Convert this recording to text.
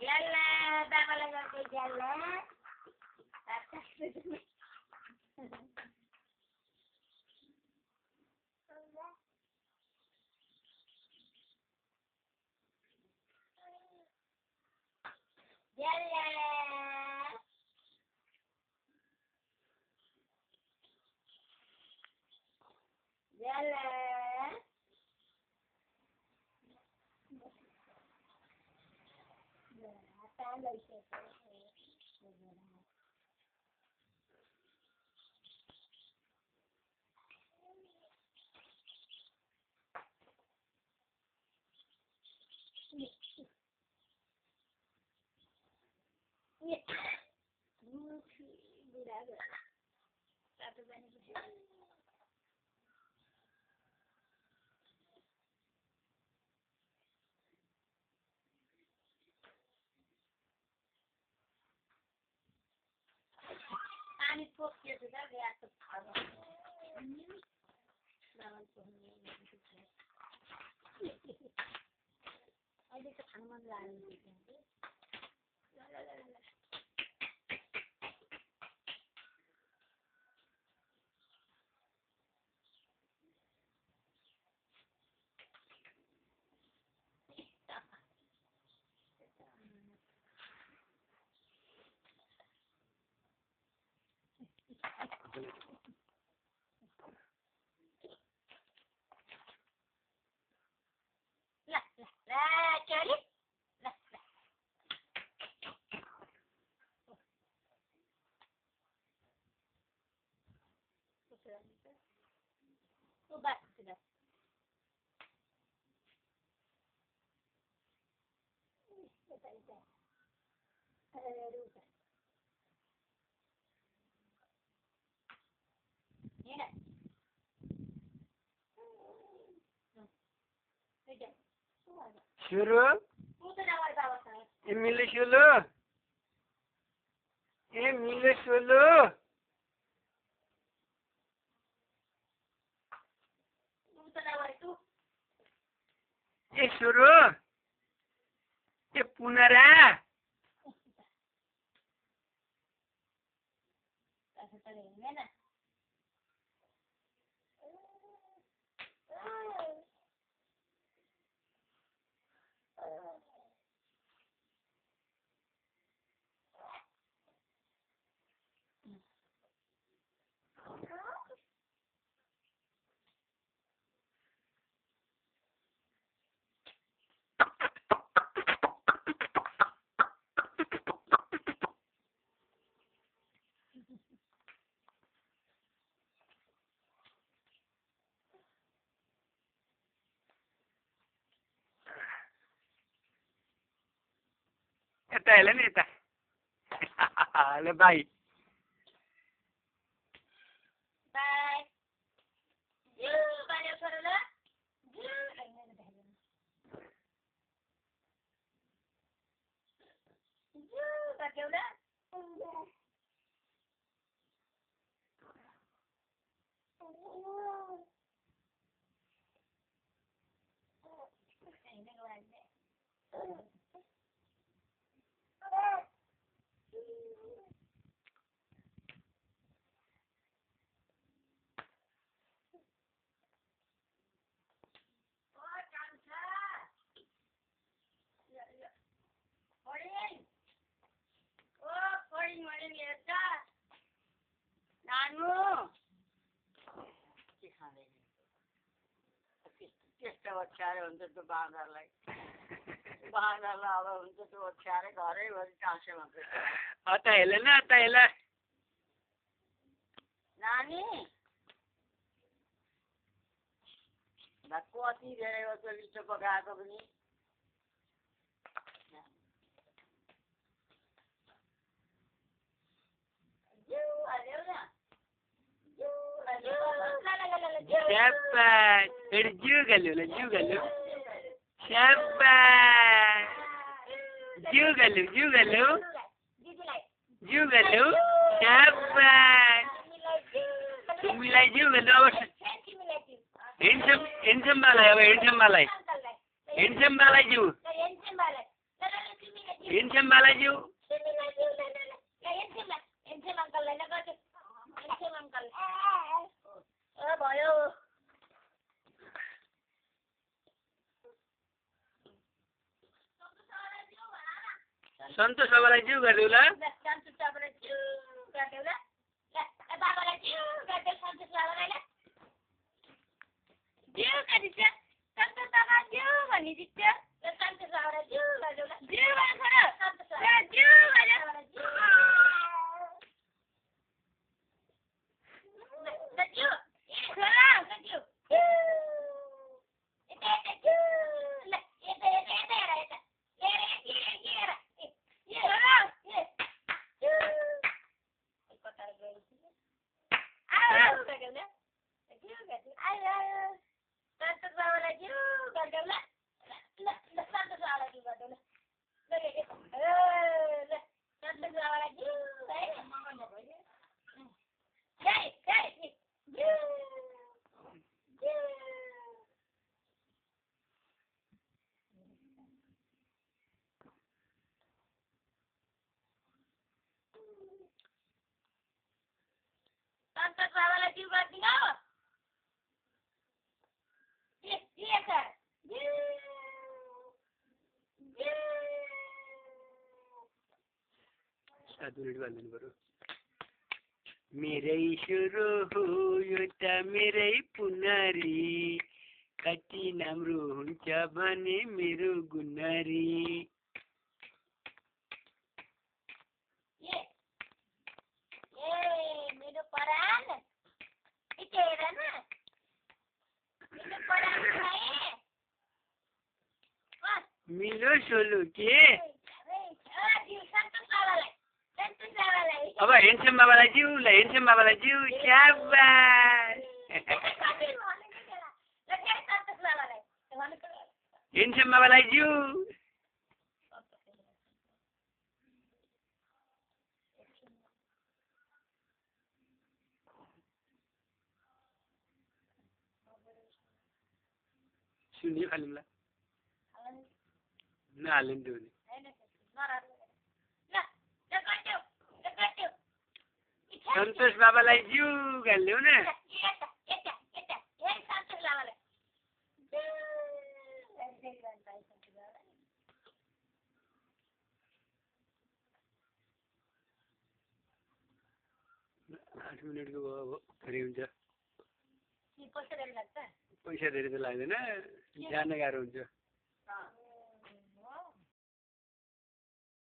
Yalla, babalar geldi yalla. Yalla. Yalla. Ani pokia juga dia separuh. Lawan pohonnya itu. Ada keaman lain. Lah, cari. Lah. Coba sudah. Suruh? Milih dulu. Milih dulu. Suruh. Punara. Ela neta. Bye. Bye. Bye Farala. Pakai udah. त्यस्तो ओछ्यारे हुन्छ त्यो बाँदरलाई बाँदरलाई अब हुन्छ त्यो ओछ्यारे घरैभरि टाँसे भन्छ अता हेला नानी कति धेरै हो त्यो लिचो पकाएको पनि Siapa? Juga lu. Siapa? Juga lu. Siapa? Mulai juga lu. Handsome balai juga. हिँड्छौँ बालाज्यू भयो सन्तोष बाबालाई जिउ गरिदेऊ ल सन्तोष बाबालाई जिउ गरिदेऊ ल बाबालाई जिउ गरिदेऊ सन्तोष बाबालाई ल जिउ गरिदिन्छ सन्तोष बाबा जिउ भनिदिन्छ सन्तोष बाबालाई जिउ गरिदेऊ ल जिउ गर्नु सन्तोष बाबा जिउ गरिदेऊ जिउ सन्तोष बाबालाई जिउ गरिदिनु मेरै सुरु हो एउटा मेरै पुनरी कति राम्रो हुन्छ भने मेरो गुनरी मेरो परान हेर न मेरो परान मिलो सोलो के अब हिँड्छौँ बाबालाई जिउ ल हिँड्छौँ बाबालाई जिउ स्याबास हिँड्छौँ बाबालाई जिउ सुन्यो खालिमला नहाल्नु नि सन्तोष बाबालाई जिउ घाल्यौ न आठ मिनटको भयो फेरि हुन्छ पैसा धेरै त लाग्दैन जान गाह्रो हुन्छ